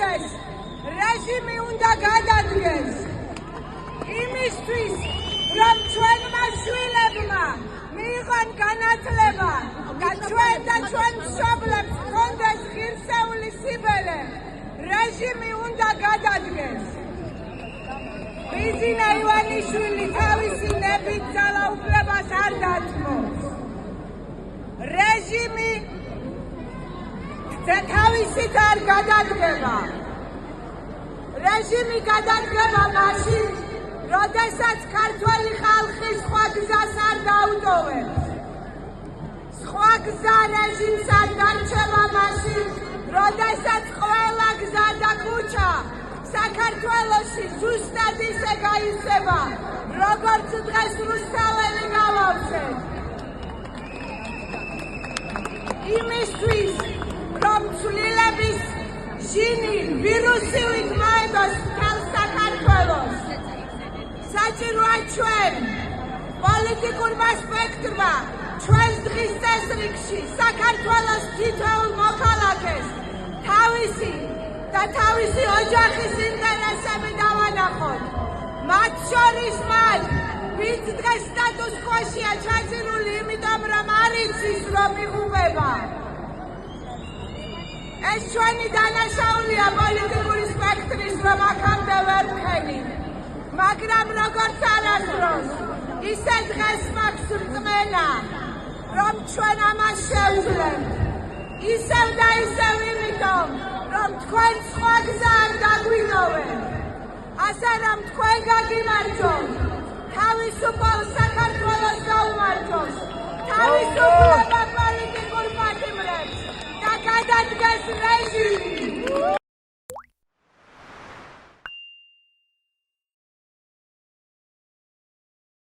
გადადგეს, რეჟიმი უნდა გადადგეს. იმისთვის, რომ ჩვენმა შვილებმა მიიღონ განათლება და ჩვენ და ჩვენ მშობლებს ჰქონდეს ღირსეული სიბელე, რეჟიმი უნდა გადადგეს. ბიზინა ივანიშვილი თავისი ნებით ძალაუფლებას არ დათმობს. რეჟიმი თავისით არ გადადგება. რეჟიმი გადადგება მაშინ, როდესაც ქართველი ხალხი სხვა გზას არ დაუტოვებს. სხვა გზა რეჟიმს არ დარჩება მაშინ, როდესაც ყველა გზა და ქუჩა საქართველოში ზუსტად ისე გაიხსნება, როგორც დღეს რუსთაველი გავავსეთ. იმისთვის, რომ ცვლილების ჟინი ვირუსივით მოედოს მთელ საქართველოს, საჭიროა ჩვენ პოლიტიკურმა სპექტრმა ჩვენს დღის წესრიგში საქართველოს თითოეულ მოქალაქეს თავისი ოჯახის ინტერესები დავანახოთ. მათ შორის მათ, ვინც დღეს სტატუს კვოშია ჩაძირული, იმიტომ რომ არ იცის რომ იღუპება. ეს ჩვენი დანაშაულია პოლიტიკური სპექტრის, რომ აქამდე ვერ ვხენით. მაგრამ როგორც არასდროს, ისე დღეს მაქვს რწმენა, რომ ჩვენ ამას შევძლებთ. ისევ და ისევ იმიტომ, რომ თქვენ სხვა გზა არ დაგვინოვეთ. ასე რომ თქვენ გაგიმარჯვოთ, თავისუფალ საქართველოს გაუმარჯოს, თავისუფლება პოლიტიკურ პატიმრებს და გადადგეს რეჟიმი.